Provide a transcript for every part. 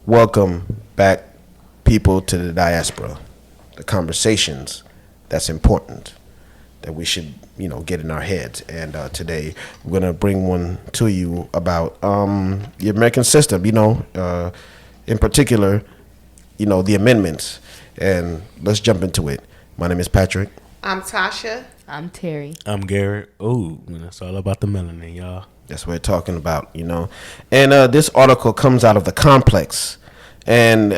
Welcome back, people, to the diaspora. The conversations that's important that we should, get in our heads. And today we're gonna bring one to you about the American system. In particular, the amendments. And let's jump into it. My name is Patrick. I'm Tasha. I'm Terry. I'm Garrett. Oh, it's all about the melanin, y'all. That's what we're talking about, And this article comes out of the Complex. And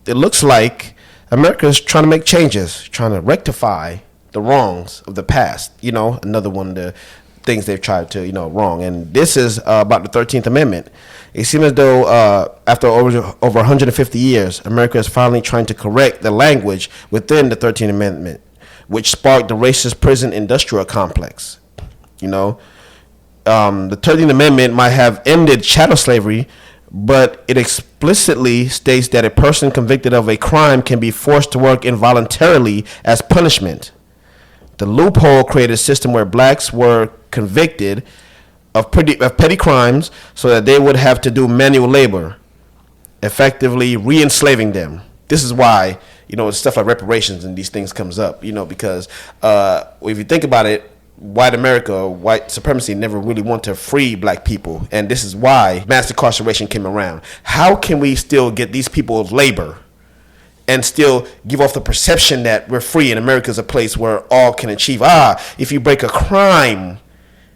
it looks like America is trying to make changes, trying to rectify the wrongs of the past. Another one of the things they've tried to, wrong. And this is about the 13th Amendment. It seems as though after over 150 years, America is finally trying to correct the language within the 13th Amendment, which sparked the racist prison industrial complex. The 13th Amendment might have ended chattel slavery, but it explicitly states that a person convicted of a crime can be forced to work involuntarily as punishment. The loophole created a system where blacks were convicted of petty crimes so that they would have to do manual labor, effectively re-enslaving them. This is why, stuff like reparations and these things comes up, because if you think about it, white America, white supremacy never really want to free black people. And this is why mass incarceration came around. How can we still get these people's labor and still give off the perception that we're free and America is a place where all can achieve? If you break a crime,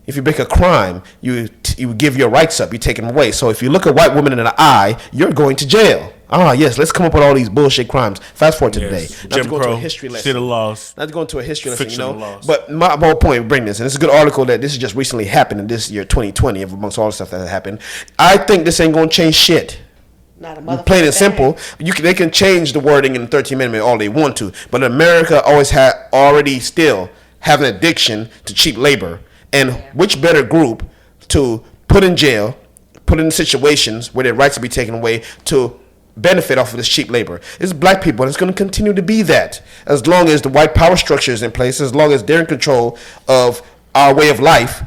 you give your rights up, you take them away. So if you look a white woman in the eye, you're going to jail. Yes, let's come up with all these bullshit crimes. Fast forward to today. Not to go into a history lesson. Not to go into a history lesson, laws. But my whole point, bring this, and it's a good article that this has just recently happened in this year, 2020, amongst all the stuff that has happened. I think this ain't going to change shit. Not a motherfucker. Plain and simple. They can change the wording in the 13th Amendment all they want to, but America already still have an addiction to cheap labor. And which better group to put in jail, put in situations where their rights will be taken away to benefit off of this cheap labor? It's black people, and it's going to continue to be that as long as the white power structure is in place, as long as they're in control of our way of life.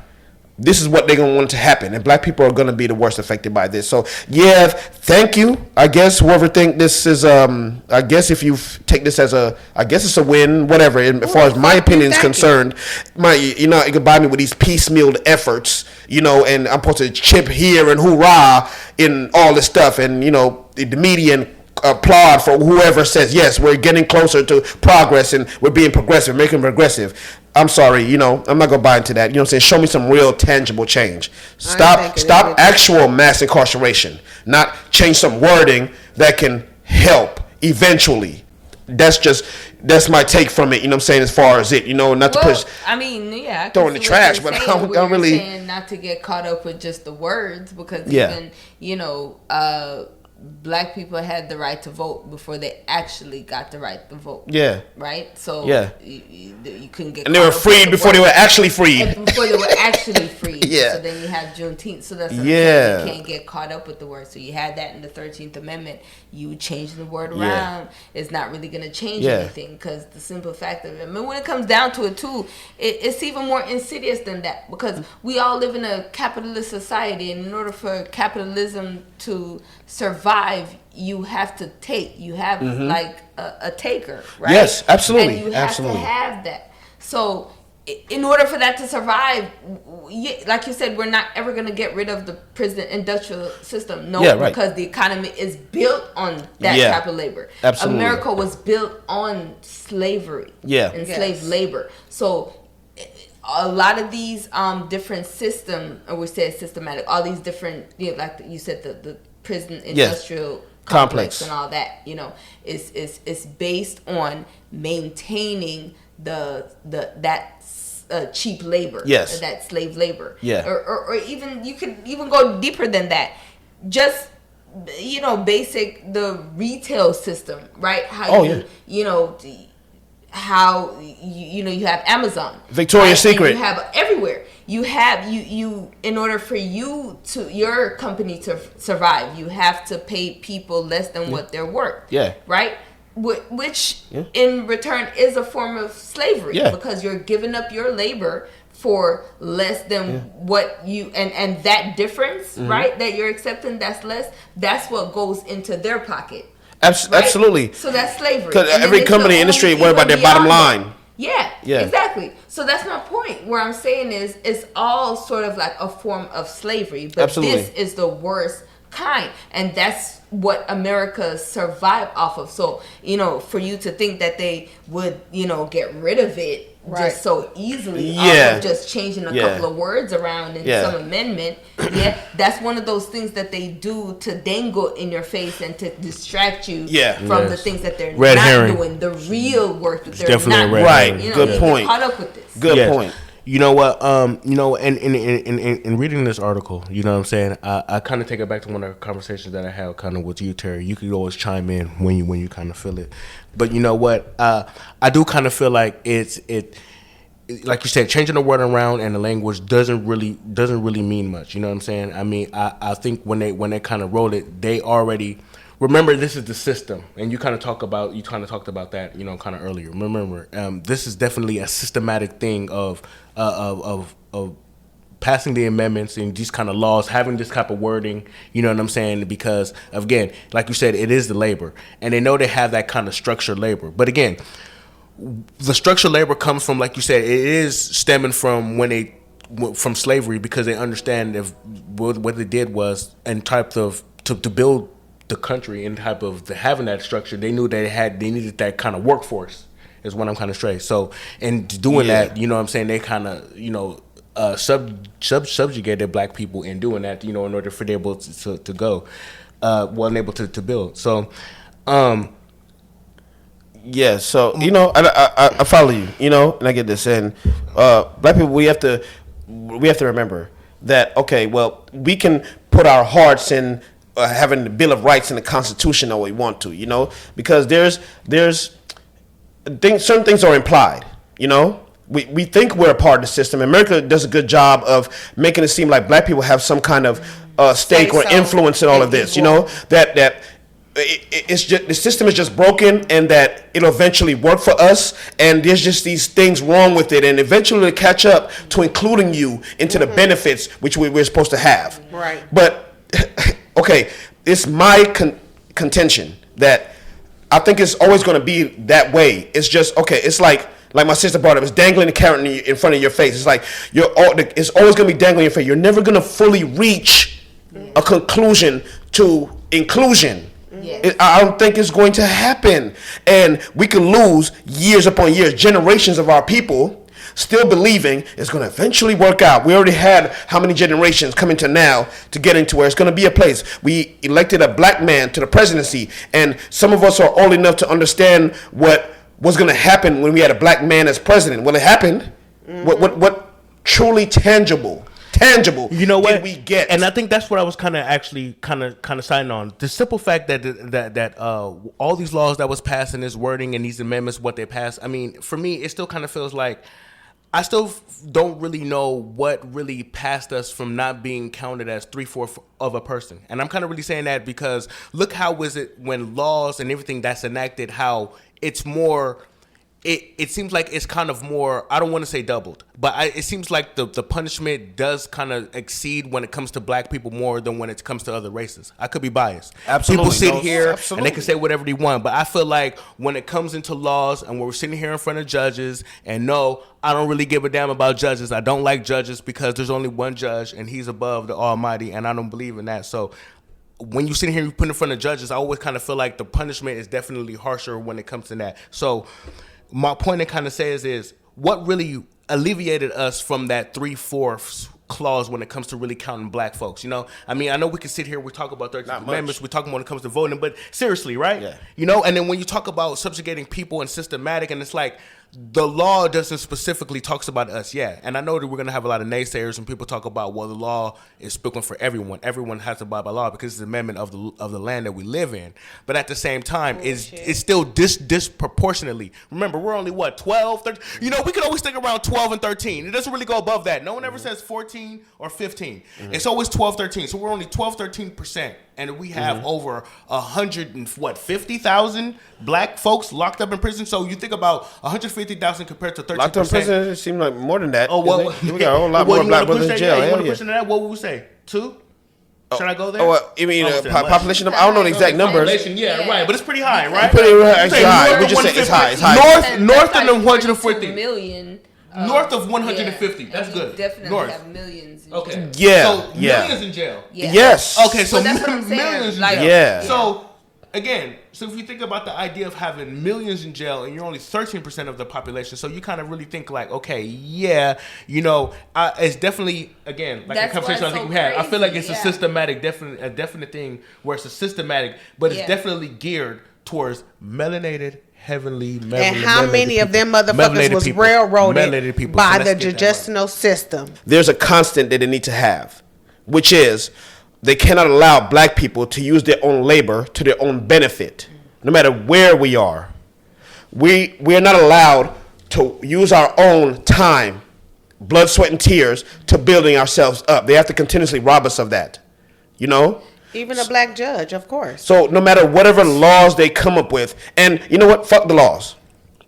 This is what they're going to want to happen, and black people are going to be the worst affected by this. So, thank you. I guess whoever think this is, I guess if you take this as I guess it's a win, whatever. And as far as my opinion is concerned, it could buy me with these piecemeal efforts, and I'm supposed to chip here and hoorah in all this stuff, and the media applaud for whoever says yes, we're getting closer to progress and we're being progressive, making progressive. I'm sorry, I'm not gonna buy into that. I'm saying? Show me some real tangible change. Stop actual mass incarceration. Not change some wording that can help eventually. That's my take from it, as far as it, not to push. I mean, yeah, throw in the trash, but I don't really saying not to get caught up with just the words, because even black people had the right to vote before they actually got the right to vote. Yeah. Right? So you couldn't get. And they were freed before they were actually freed. Before they were actually freed. Yeah. So then you have Juneteenth. So that's what you can't get caught up with the word. So you had that in the 13th Amendment. You change the word around. It's not really going to change anything, because the simple fact of it, when it comes down to it too, it's even more insidious than that, because we all live in a capitalist society, and in order for capitalism to survive, you have to take. You have like a taker, right? Yes, absolutely. And you have to have that. So in order for that to survive, like you said, we're not ever going to get rid of the prison industrial system. No, because the economy is built on that type of labor. Absolutely. America was built on slavery and slave labor. So a lot of these different systems, or we say systematic, all these different, like you said, the prison industrial complex and all that, is based on maintaining that cheap labor, that slave labor, or even you could even go deeper than that. Just basic the retail system, right? How how you have Amazon, Victoria's Secret, you have everywhere. You have you in order for your company to survive, you have to pay people less than what they're worth. Right? Which in return is a form of slavery, because you're giving up your labor for less than what you and that difference, right, that you're accepting, that's less, that's what goes into their pocket. Absolutely. So that's slavery. Because every company industry worry about their bottom line. Yeah, exactly. So that's my point. Where I'm saying is, it's all sort of like a form of slavery, but this is the worst kind, and that's what America survived off of. So, for you to think that they would, get rid of it just so easily off of just changing a couple of words around in some amendment, that's one of those things that they do to dangle in your face and to distract you from the things that they're not doing, the real work that they're not doing. Right. Good point. Caught up with this. Good point. You know what? In reading this article, you know what I'm saying? I kind of take it back to one of the conversations that I had kind of with you, Terry. You could always chime in when you kind of feel it. But you know what? I do kind of feel like it like you said, changing the word around and the language doesn't really mean much. You know what I'm saying? I mean, I think when they kind of wrote it, they already. Remember, this is the system, and you kind of talked about that, kind of earlier. Remember, this is definitely a systematic thing of passing the amendments and these kind of laws, having this type of wording. You know what I'm saying? Because again, like you said, it is the labor, and they know they have that kind of structured labor. But again, the structured labor comes from, like you said, it is stemming from from slavery, because they understand what they did was and types of to build the country and type of having that structure. They knew they needed that kind of workforce, is what I'm kind of straight. So in doing that, you know what I'm saying, they kind of subjugated black people in doing that, in order for them able to go, able to build. So so I follow you, and I get this, and black people, we have to remember that, okay, well, we can put our hearts in having the Bill of Rights and the Constitution all we want to, because there's certain things are implied, We think we're a part of the system. America does a good job of making it seem like black people have some kind of stake or influence in all of this, that it's just, the system is just broken, and that it'll eventually work for us, and there's just these things wrong with it, and eventually it'll catch up to including you into the benefits which we're supposed to have. Right. But okay, it's my contention that I think it's always going to be that way. It's just, okay, it's like my sister brought up, it's dangling the carrot in front of your face. It's like it's always going to be dangling in your face. You're never going to fully reach a conclusion to inclusion. Yes. I don't think it's going to happen. And we can lose years upon years, generations of our people still believing it's going to eventually work out. We already had how many generations coming to now to get into where it's going to be a place. We elected a black man to the presidency, and some of us are old enough to understand what was going to happen when we had a black man as president. Well, it happened. What truly tangible did we get? And I think that's what I was kind of signing on. The simple fact that all these laws that was passed in this wording and these amendments, what they passed, I mean, for me, it still kind of feels like I still don't really know what really passed us from not being counted as 3/4 of a person. And I'm kind of really saying that because look how is it when laws and everything that's enacted, how it's more, it seems like it's kind of more, I don't want to say doubled, but it seems like the punishment does kind of exceed when it comes to black people more than when it comes to other races. I could be biased. Absolutely. People sit here and they can say whatever they want, but I feel like when it comes into laws and we're sitting here in front of judges, and no, I don't really give a damn about judges. I don't like judges because there's only one judge and he's above the Almighty, and I don't believe in that. So when you sit here and you put in front of judges, I always kind of feel like the punishment is definitely harsher when it comes to that. So my point it kind of says is what really alleviated us from that 3/4 clause when it comes to really counting black folks. I mean, I know we can sit here, we talk about 13th Amendments, we talk about when it comes to voting, but seriously, right? Yeah. And then when you talk about subjugating people and systematic, and it's like the law doesn't specifically talks about us, and I know that we're going to have a lot of naysayers and people talk about, well, the law is spoken for everyone. Everyone has to abide by law because it's an amendment of the land that we live in. But at the same time, it's still disproportionately. Remember, we're only 12, 13. We can always think around 12 and 13. It doesn't really go above that. No one ever says 14 or 15. It's always 12, 13. So we're only 12, 13%. and we have over 150,000 black folks locked up in prison. So you think about 150,000 compared to 13%. Locked up in prison, it seems like more than that. Oh, well, we got a whole lot more black brothers in jail. Yeah, you want Hell to push into that? What would we say? 2? Should I go there? You mean population number? I don't know the exact numbers. Yeah, right. But it's pretty high, right? Pretty high. We just say it's high. It's high. North of 150 million. North of 150. That's good. Definitely have millions. Okay. Yeah. So millions in jail. Yeah. Yes. Okay. So that's what I'm saying. millions in Like, jail. Yeah. So again, so if you think about the idea of having millions in jail and you're only 13% of the population, so you kind of really think like, okay, yeah, it's definitely, again, like That's a conversation I think we had. I feel like it's a crazy, systematic, a definite thing where it's a systematic, but it's definitely geared towards melanated, heavenly, and how many of them motherfuckers was railroaded by the judicial system? There's a constant that they need to have, which is they cannot allow black people to use their own labor to their own benefit, no matter where we are. We are not allowed to use our own time, blood, sweat, and tears to building ourselves up. They have to continuously rob us of that, Even a black judge, of course. So no matter whatever laws they come up with, and you know what? Fuck the laws.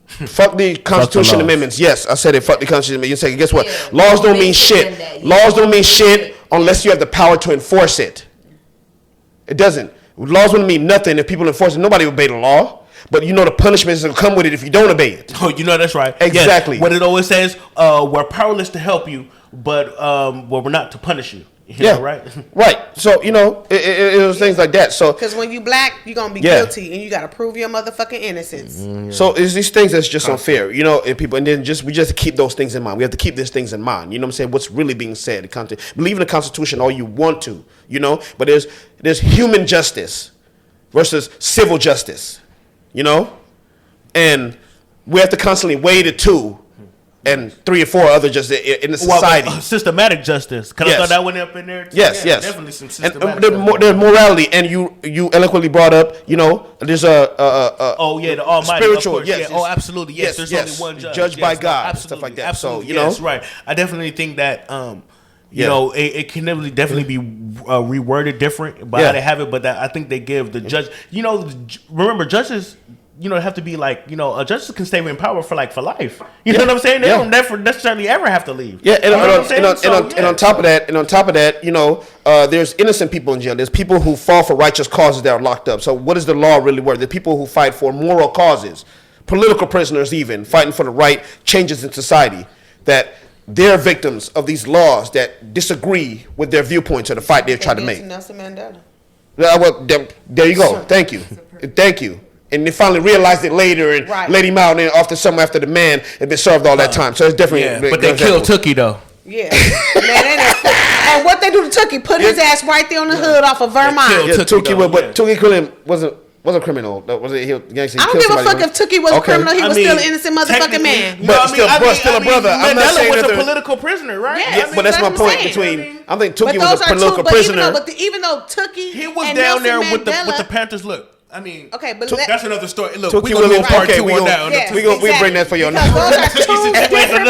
Fuck the Constitution amendments. Yes, I said it. Fuck the Constitution amendments. You say, guess what? Laws don't mean shit. Laws don't mean shit unless you have the power to enforce it. It doesn't. Laws wouldn't mean nothing if people enforce it. Nobody would obey the law. But the punishments that come with it if you don't obey it. Oh, that's right. Exactly. Yes. What it always says, we're powerless to help you, but we're not to punish you. Right. Right. So, it was things like that. So, because when you black, you're going to be guilty and you got to prove your motherfucking innocence. So it's these things that's just unfair, and people, and then we just keep those things in mind. We have to keep these things in mind. You know what I'm saying? What's really being said. Believe in the Constitution all you want to, but there's human justice versus civil justice, and we have to constantly weigh the two. And 3 or 4 other justice in the society. Systematic justice. Can I throw that one up in there too? Yes. Definitely some systematic there's morality, and you eloquently brought up, there's the Almighty. Spiritual, yes. Oh, absolutely. Yes, there's only one judge. Judged by God, and stuff like that. Absolutely. So, yes, right. I definitely think that, it can definitely be reworded different by how they have it, but I think they give the judge, remember, judges, have to be like, a judge can stay in power for life. You know what I'm saying? They don't necessarily ever have to leave. Yeah, and on top of that, there's innocent people in jail. There's people who fall for righteous causes that are locked up. So what is the law really worth? The people who fight for moral causes, political prisoners even, fighting for the right changes in society, that they're victims of these laws that disagree with their viewpoints or the fight they're trying to make. Nelson Mandela. Well, there you go. Thank you. And they finally realized it later and let him out and off to somewhere after the man had been served all that time. So it's definitely. Yeah, but they killed Tookie though. Yeah. And what they do to Tookie? Put his ass right there on the hood off of Vermont. Tookie wasn't a criminal. Was it? I don't give a fuck if Tookie was a criminal. He was still an innocent motherfucking man. But still a brother. I'm not saying was a political prisoner, right? Yes, but that's my point. I think Tookie was a political prisoner. Even though Tookie, he was down there with the Panthers. Look. Okay, but that's another story. Look, we're gonna do part 2 on down. We'll bring that for y'all now. Those are two different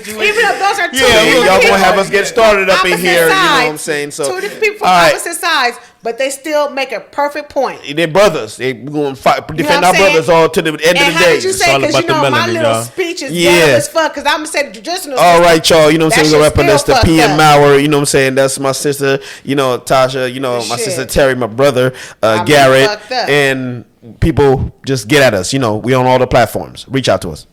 people. Even though those are two different people. Y'all gonna have us get started up in here. You know what I'm saying? So 2 different people from opposite sides, but they still make a perfect point. They're brothers. They gonna defend our brothers all to the end of the day. And how did you say? Because my little speech is dumb as fuck. Because I'm gonna say the traditional. All right, y'all. You know what I'm saying? We're gonna wrap up this. ThePMHour. You know what I'm saying? That's my sister. Tasha. My sister Terry. My brother Garrett. And people just get at us. We on all the platforms. Reach out to us.